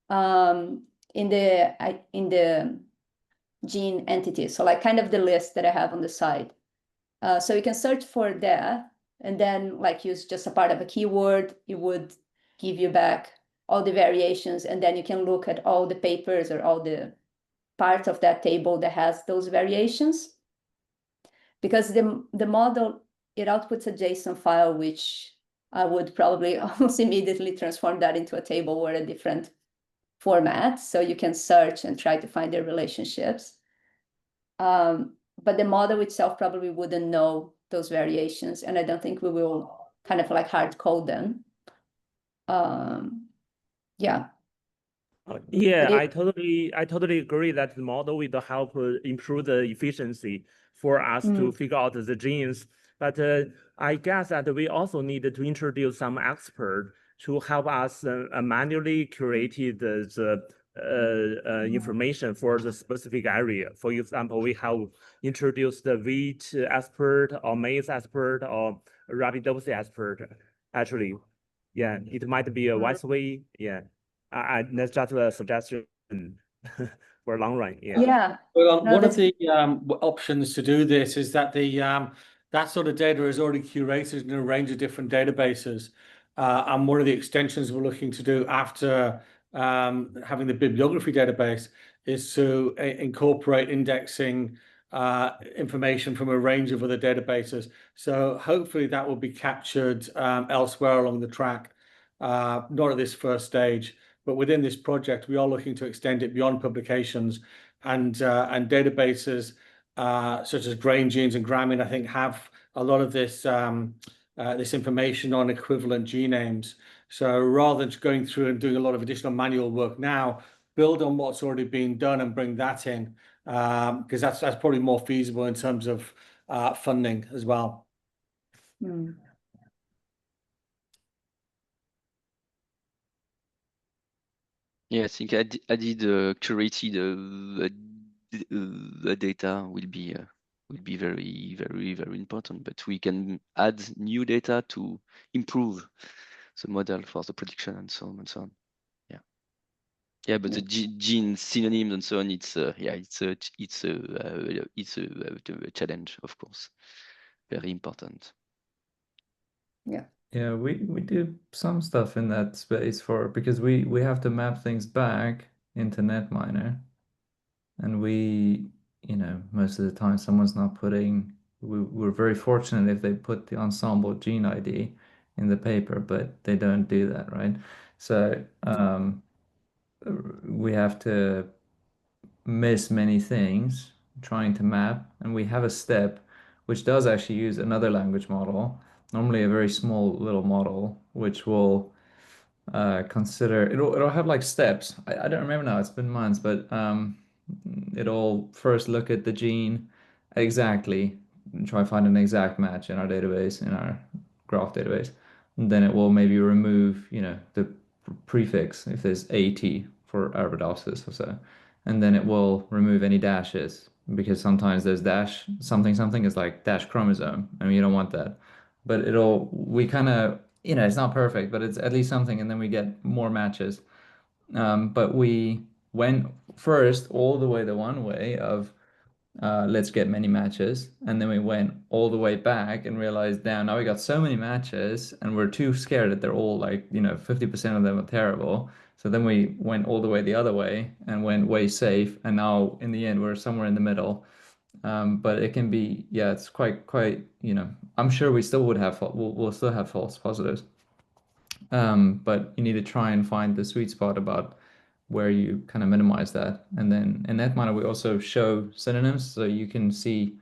in the gene entity. So like kind of the list that I have on the side. So you can search for that, and then like use just a part of a keyword. It would give you back all the variations, and then you can look at all the papers or all the parts of that table that has those variations. Because the model, it outputs a JSON file, which I would probably almost immediately transform that into a table or a different format. So you can search and try to find their relationships. But the model itself probably wouldn't know those variations, and I don't think we will kind of like hard code them. Yeah. Yeah, I totally agree that the model will help improve the efficiency for us to figure out the genes. But I guess that we also need to introduce some expert to help us manually curate the information for the specific area. For example, we have introduced the wheat expert or maize expert or rabbit expert. Actually, yeah, it might be a wise way. Yeah. That's just a suggestion for long run. Yeah. Well, one of the options to do this is that that sort of data is already curated in a range of different databases. And one of the extensions we're looking to do after having the bibliography database is to incorporate indexing information from a range of other databases. So hopefully that will be captured elsewhere along the track, not at this first stage. But within this project, we are looking to extend it beyond publications, and databases such as grain genes and Gramine, I think, have a lot of this this information on equivalent gene names. So rather than going through and doing a lot of additional manual work now, build on what's already been done and bring that in, because that's probably more feasible in terms of funding as well. Yeah, I think added curated data will be very, very, very important. But we can add new data to improve the model for the prediction and so on and so on. Yeah, but the gene synonyms and so on, it's a challenge, of course, very important. Yeah, we do some stuff in that space because we have to map things back into Netminer, and most of the time someone's not putting. We're very fortunate if they put the ensemble gene ID in the paper, but they don't do that, right? So we have to miss many things trying to map, and we have a step which does actually use another language model, normally a very small little model, which will consider it'll have like steps. I don't remember now, it's been months, but it'll first look at the gene exactly and try to find an exact match in our database, in our graph database. And then it will maybe remove, the prefix if there's AT for Arabidopsis or so. And then it will remove any dashes, because sometimes there's dash something is like dash chromosome. I mean, you don't want that. But we kind of, it's not perfect, but it's at least something, and then we get more matches. But we went first all the way the one way of let's get many matches, and then we went all the way back and realized, damn, now we got so many matches and we're too scared that they're all like 50% of them are terrible. So then we went all the way the other way and went way safe, and now in the end we're somewhere in the middle. But it can be, yeah, it's quite I'm sure we still would have we'll still have false positives. but you need to try and find the sweet spot about where you kind of minimize that. And then in NetMiner, we also show synonyms, so you can see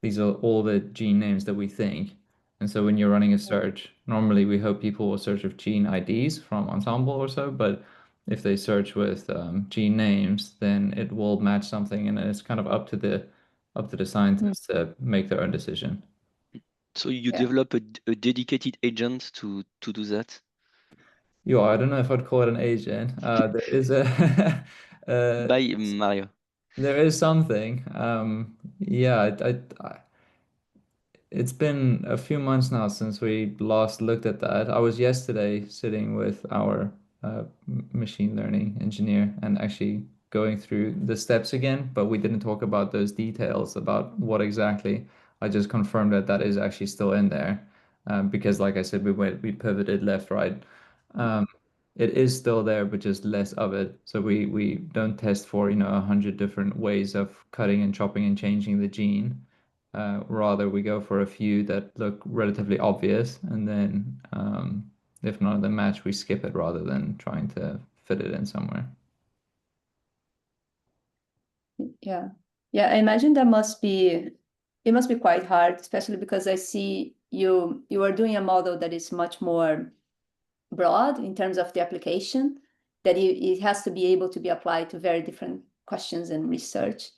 these are all the gene names that we think. And so when you're running a search, normally we hope people will search with gene IDs from Ensemble or so, but if they search with gene names, then it will match something, and it's kind of up to the scientists to make their own decision. So you develop a dedicated agent to do that? Yeah, I don't know if I'd call it an agent. There is a By Mario. there is something. Yeah, it's been a few months now since we last looked at that. I was yesterday sitting with our machine learning engineer and actually going through the steps again, but we didn't talk about those details about what exactly. I just confirmed that that is actually still in there, because like I said, we pivoted left, right. It is still there, but just less of it. So we don't test for, 100 different ways of cutting and chopping and changing the gene. Rather, we go for a few that look relatively obvious, and then if none of them match, we skip it rather than trying to fit it in somewhere. Yeah. Yeah, I imagine it must be quite hard, especially because I see you are doing a model that is much more broad in terms of the application, that it has to be able to be applied to very different questions and research.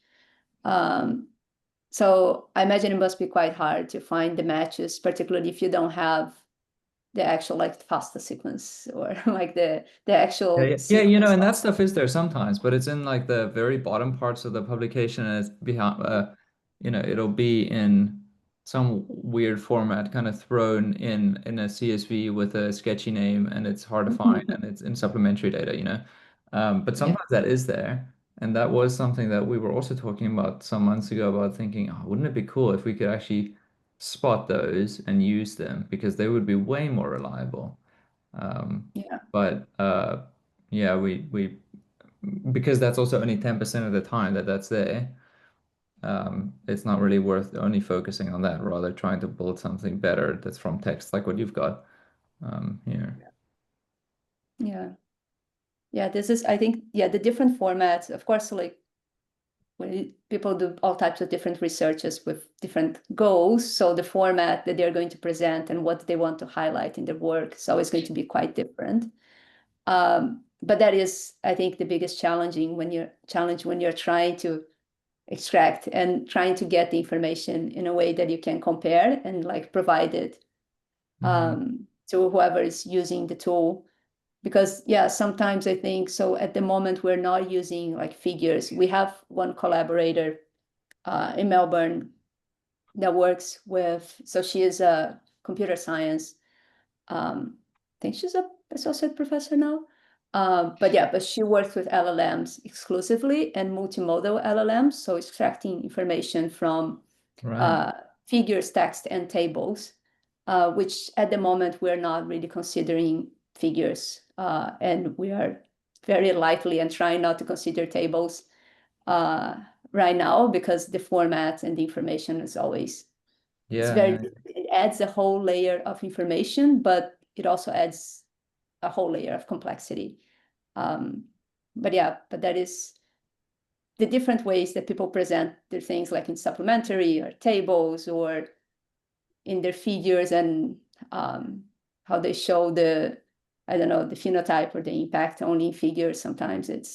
So I imagine it must be quite hard to find the matches, particularly if you don't have the actual FASTA sequence or like the actual Yeah, and that stuff is there sometimes, but it's in like the very bottom parts of the publication, and it's behind, it'll be in some weird format, kind of thrown in a CSV with a sketchy name, and it's hard to find, and it's in supplementary data. But sometimes that is there. And that was something that we were also talking about some months ago, about thinking, oh, wouldn't it be cool if we could actually spot those and use them, because they would be way more reliable. But yeah, we because that's also only 10% of the time that's there. It's not really worth only focusing on that, rather trying to build something better that's from text, like what you've got here. Yeah, this is, I think, the different formats, of course, like when people do all types of different researches with different goals, so the format that they're going to present and what they want to highlight in their work is always going to be quite different. But that is, I think, the biggest challenge when you're trying to extract and trying to get the information in a way that you can compare and like provide it to whoever is using the tool. Because sometimes I think, so at the moment we're not using like figures. We have one collaborator in Melbourne that works with, so she is a computer science. I think she's an associate professor now. But she works with LLMs exclusively and multimodal LLMs, so extracting information from figures, text, and tables, which at the moment we're not really considering figures, and we are very lightly and trying not to consider tables right now, because the format and the information is always it adds a whole layer of information, but it also adds a whole layer of complexity. But that is the different ways that people present their things, like in supplementary or tables or in their figures, and how they show the phenotype or the impact only in figures. Sometimes it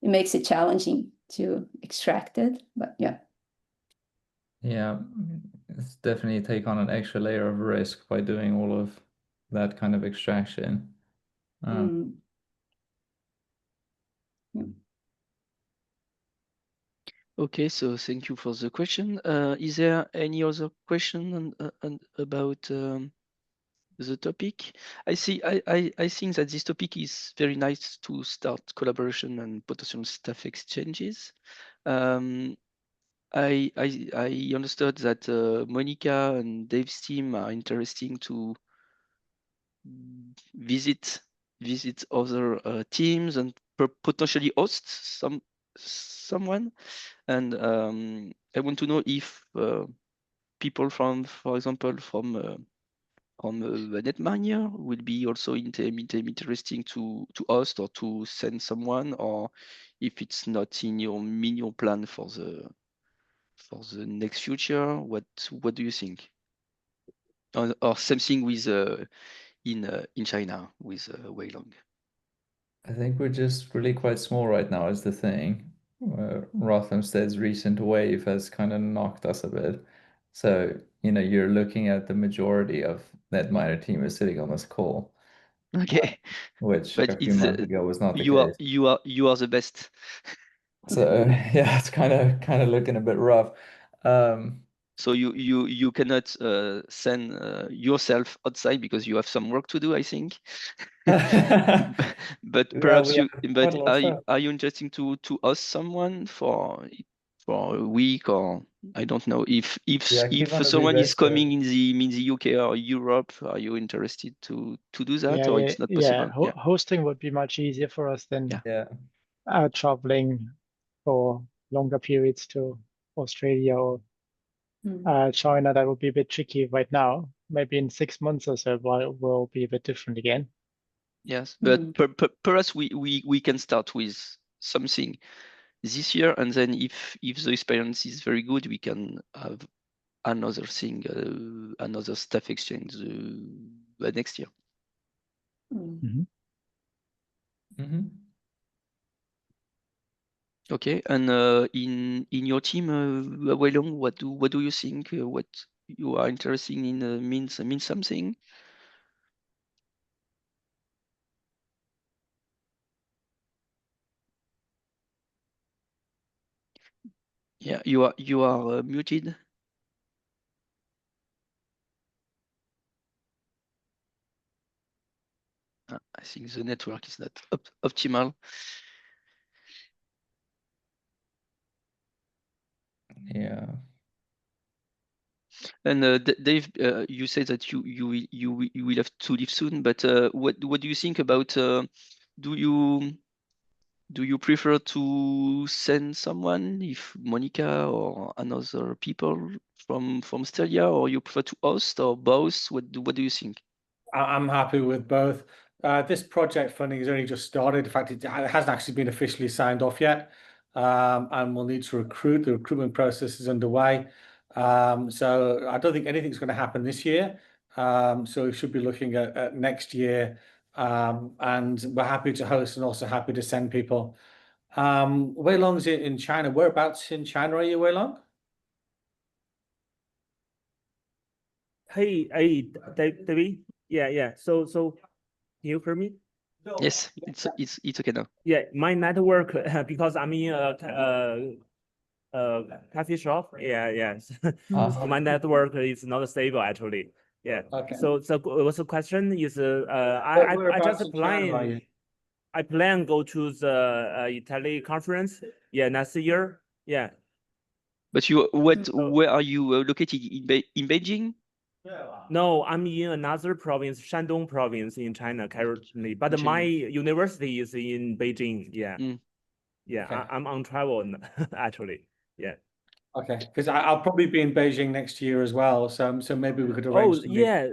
makes it challenging to extract it, but yeah, it's definitely take on an extra layer of risk by doing all of that kind of extraction. Okay, so thank you for the question. Is there any other question about the topic? I think that this topic is very nice to start collaboration and potential staff exchanges. I understood that Monica and Dave's team are interesting to visit other teams and potentially host someone. And I want to know if people from, for example, from a net miner will be also interesting to host or to send someone, or if it's not in your plan for the next future, what do you think? Or something with in China with Weilong. I think we're just really quite small right now is the thing. Rothamsted's recent wave has kind of knocked us a bit. So, you're looking at the majority of NetMiner team is sitting on this call. Okay. Which But a few months ago was not the you case. You are the best. So yeah, it's kind of looking a bit rough. So you cannot send yourself outside because you have some work to do, I think. But perhaps are you interested to host someone for a week, or I don't know if someone is coming in the UK or Europe, are you interested to do that, or it's not possible? Hosting would be much easier for us than traveling for longer periods to Australia or China. That would be a bit tricky right now. Maybe in 6 months or so, will be a bit different again. Yes, but perhaps we can start with something this year, and then if the experience is very good, we can have another thing, another staff exchange next year. Okay, and in your team, Weilong, what do you think? What you are interested in means something? Yeah, you are muted. I think the network is not optimal. Yeah. And Dave, you said that you will have to leave soon, but what do you think about? Do you prefer to send someone, if Monica or another people from Australia, or you prefer to host, or both? What do you think? I'm happy with both. This project funding has only just started. In fact, it hasn't actually been officially signed off yet. And we'll need to recruit. The recruitment process is underway. So I don't think anything's going to happen this year. So we should be looking at next year. And we're happy to host and also happy to send people. Weilong's in China. Whereabouts in China are you, Weilong? Hey, David. Yeah. So can you hear me? Yes, it's okay now. Yeah, my network because I'm in a coffee shop. Yeah. So my network is not stable actually. Yeah. Okay. So what's the question is I just applying. I plan go to the Italy conference. Yeah, next year. Yeah. But where are you located in Beijing? No, I'm in another province, Shandong province in China currently, but my university is in Beijing. Yeah. Yeah, okay. I'm on travel actually. Yeah. Okay, because I'll probably be in Beijing next year as well. So maybe we could arrange. Oh yeah,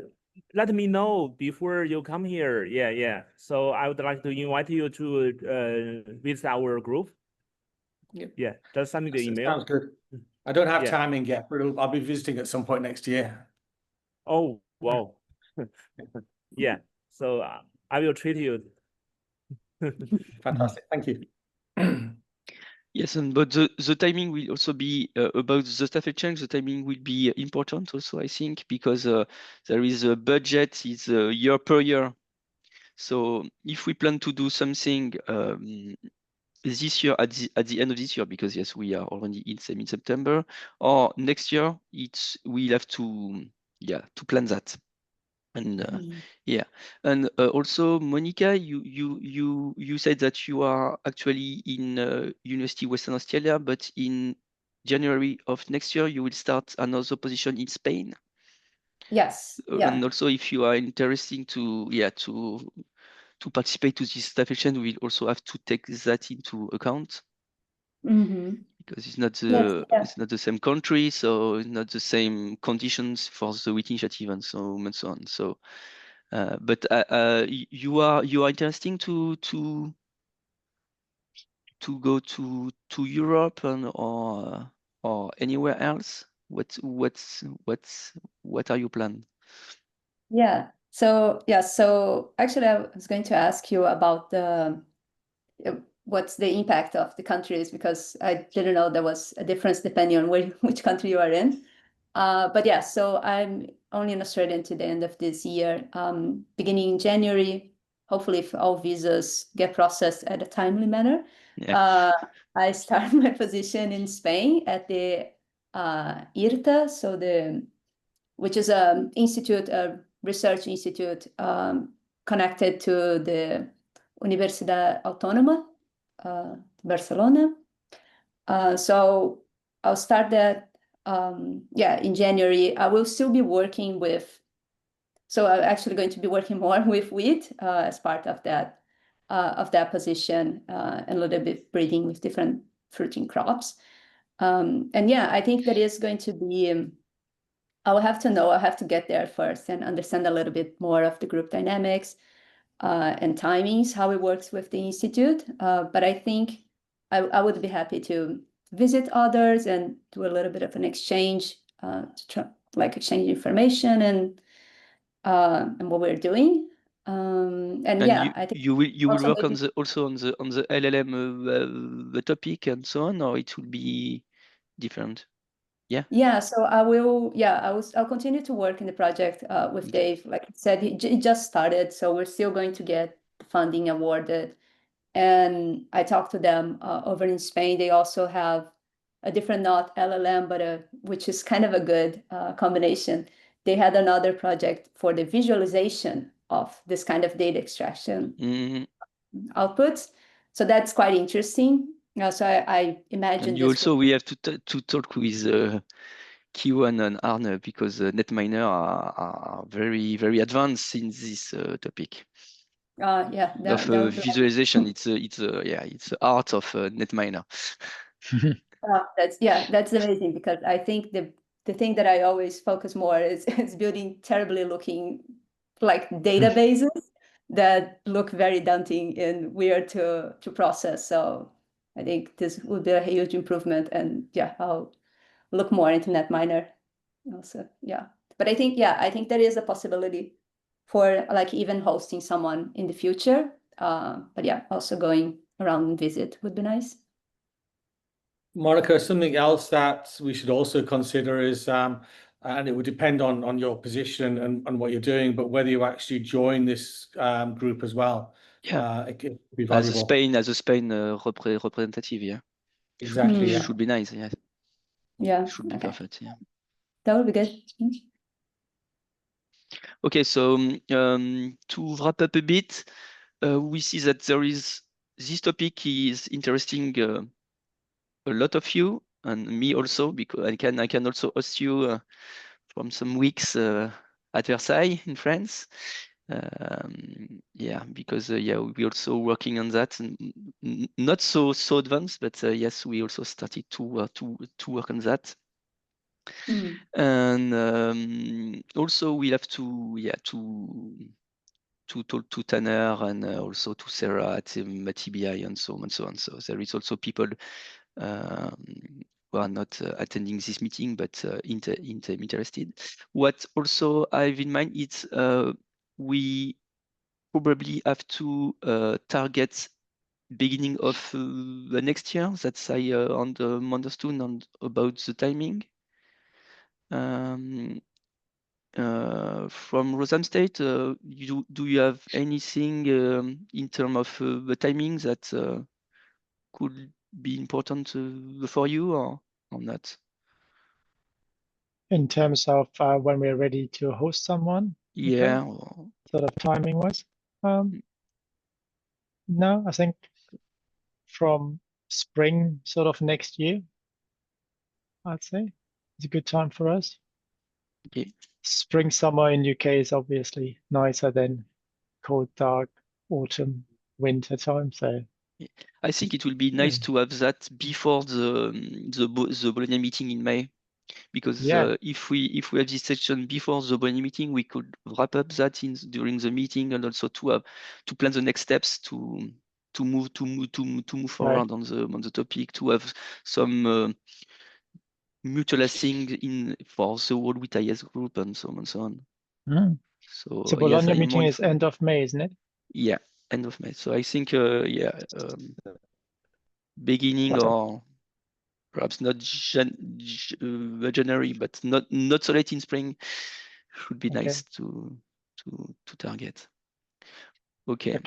let me know before you come here. Yeah. So I would like to invite you to visit our group. Yep. Yeah, just send me the email. Sounds good. I don't have timing yet, but I'll be visiting at some point next year. Oh wow. Yeah. So I will treat you. Fantastic. Thank you. Yes, but the timing will also be about the staff exchange. The timing will be important also, I think, because there is a budget, is year per year. So if we plan to do something this year at the end of this year, because yes, we are already in September, or next year, we'll have to plan that. And and also Monica, you said that you are actually in University of Western Australia, but in January of next year you will start another position in Spain. Yes. And also, if you are interested to participate to this staff exchange, we will also have to take that into account. because it's not Yes, the yeah. it's not the same country, so it's not the same conditions for the wheat initiative and so on. So, but you are interesting to go to Europe and or anywhere else? What are your plans? Yeah. So yeah. So actually, I was going to ask you about the what's the impact of the countries, because I didn't know there was a difference depending on which country you are in. But yeah, so I'm only in Australia until the end of this year. Beginning in January, hopefully, if all visas get processed at a timely manner, I start my position in Spain at the IRTA, so which is a research institute connected to the Universidad Autónoma Barcelona. So I'll start that in January. I will still be working with, so I'm actually going to be working more with wheat as part of that position, and a little bit breeding with different fruiting crops. And yeah, I think that is going to be, I'll have to get there first and understand a little bit more of the group dynamics and timings, how it works with the institute. But I think I would be happy to visit others and do a little bit of an exchange, exchange information and what we're doing. And yeah, I think you will work maybe, on the LLM the topic and so on, or it will be different. Yeah. So I'll continue to work in the project with Dave. Like I said, it just started, so we're still going to get funding awarded. And I talked to them over in Spain. They also have a different, not LLM, but which is kind of a good combination. They had another project for the visualization of this kind of data extraction outputs. So that's quite interesting. So I imagine and you also we have to talk with Kiwan and Arne, because netminer are very, very advanced in this topic. Of visualization. It's the art of netminer. That's amazing, because I think the thing that I always focus more is building terribly looking like databases that look very daunting and weird to process. So I think this would be a huge improvement, and I'll look more into netminer also. But I think there is a possibility for like even hosting someone in the future. But also going around and visit would be nice. Monica, something else that we should also consider is, and it would depend on your position and what you're doing, but whether you actually join this group as well. It could be valuable. As a Spain representative, Exactly. Should be nice. Should be perfect. That would be good. Okay, so to wrap up a bit, we see that this topic is interesting a lot of you, and me also, because I can also host you from some weeks at Versailles in France. Because we're also working on that, and not so advanced, but yes, we also started to work on that. And also we have to talk to Tanner and also to Sarah at TBI and so on. So there is also people who are not attending this meeting, but interested. What also I have in mind is we probably have to target beginning of the next year. That's I understood about the timing. From Rosenstein, do you have anything in terms of the timing that could be important for you or not? In terms of when we're ready to host someone? Yeah. Sort of timing wise? No, I think from spring sort of next year, I'd say it's a good time for us. Okay. Spring, summer in UK is obviously nicer than cold, dark, autumn, winter time. So I think it will be nice to have that before the Bologna meeting in May, because if we have this section before the Bologna meeting, we could wrap up that during the meeting, and also to plan the next steps to move forward on the topic, to have some mutualizing for the whole WheatIS group and so on and so on. So the Bologna meeting is end of May, isn't it? Yeah, end of May. So I think beginning or perhaps not January, but not so late in spring should be nice to target. Okay.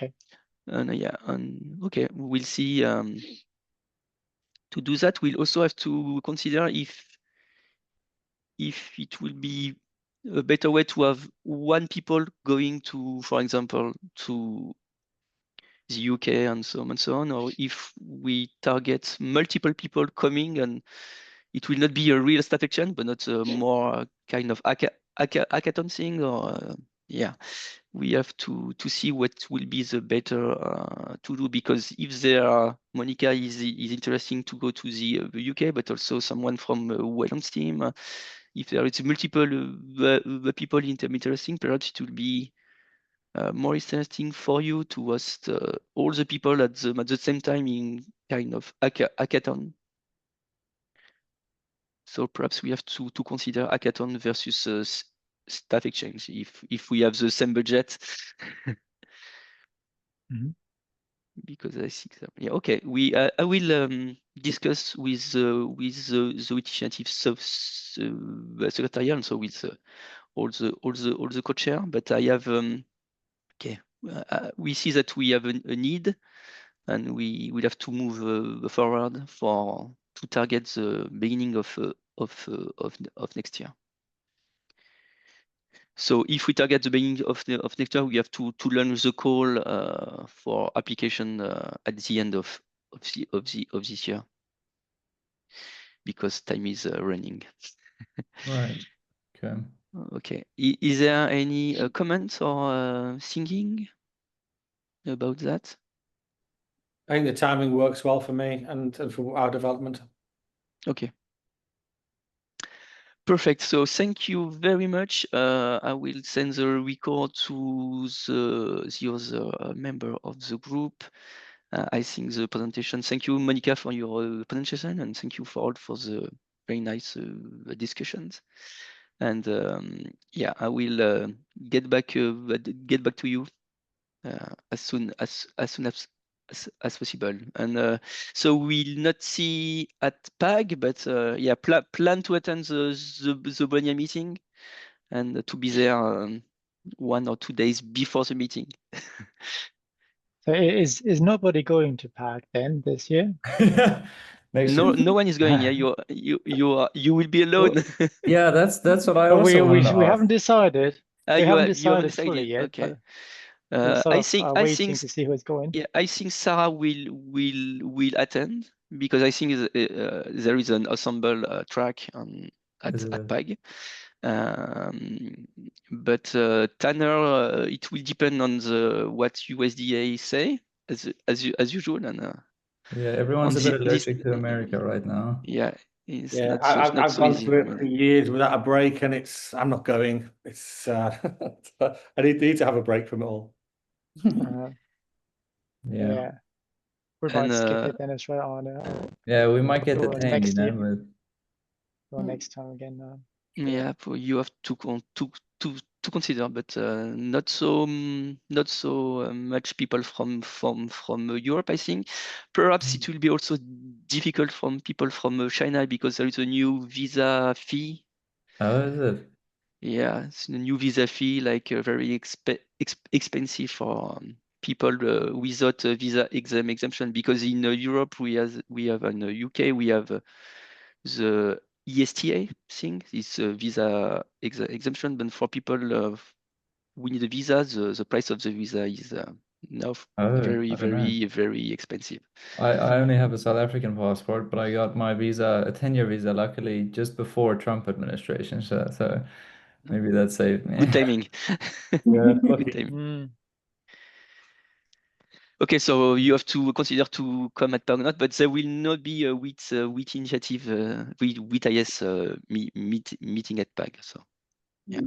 And okay, we'll see. To do that, we'll also have to consider if it will be a better way to have one people going to, for example, to the UK and so on, or if we target multiple people coming, and it will not be a real staff exchange, but not more kind of hackathon thing, or we have to see what will be the better to do, because if there are, Monica is interesting to go to the UK, but also someone from Wellham's team. If there is multiple people interesting, perhaps it will be more interesting for you to host all the people at the same time in kind of hackathon. So perhaps we have to consider hackathon versus staff exchange if we have the same budget. Because I think that, okay. I will discuss with the WheatIS Initiative secretariat, and so with all the co-chair. But I have okay. We see that we have a need, and we will have to move forward to target the beginning of next year. So if we target the beginning of next year, we have to launch the call for application at the end of this year, because time is running. Right. Okay. Okay. Is there any comments or thinking about that? I think the timing works well for me and for our development. Okay. Perfect. So thank you very much. I will send the record to the other member of the group. I think the presentation. Thank you, Monica, for your presentation, and thank you for the very nice discussions. And I will get back to you as soon as possible. And so we'll not see at PAG, but plan to attend the Bologna meeting, and to be there 1 or 2 days before the meeting. So is nobody going to PAG then this year? No one is going. Yeah, you will be alone. Well, yeah, that's what I also wanted to we ask. haven't decided. We haven't decided decided fully yet. Okay. I think waiting to see who's going. Yeah, I think Sarah will attend, because I think there is an ensemble track at PAG. But Tanner, it will depend on what USDA say, as usual, and everyone's a bit allergic to America right now. Yeah, it's yeah. not I've so gone easy. through it for years without a break, and I'm not going. It's I need to have a break from it all. Yeah. We might skip it then as well. Yeah, we might get detained, you know, but next time again. Yeah, you have to consider, but not so much people from Europe, I think. Perhaps it will be also difficult from people from China, because there is a new visa fee. Oh, is it? Yeah, it's a new visa fee, like very expensive for people without a visa exemption, because in Europe we have in the UK we have the ESTA thing, this visa exemption, but for people who need a visa, the price of the visa is now very expensive. I only have a South African passport, but I got my visa, a 10-year visa, luckily just before Trump administration. So maybe that saved me. Good timing. Yeah, Good timing. Okay, so you have to consider to come at PAG, but there will not be a wheat initiative, WheatIS meeting at PAG. So yeah.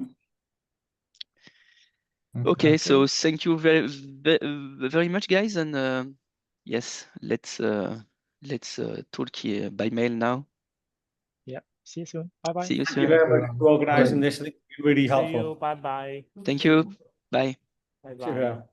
Okay, so thank you very much, guys, and yes, let's talk here by mail now. Yeah. See you soon. Bye bye. See you Thank you soon. very much for organising this. I think it's been really helpful. See you. Bye bye. Thank you. Bye. Bye bye. Cheerio.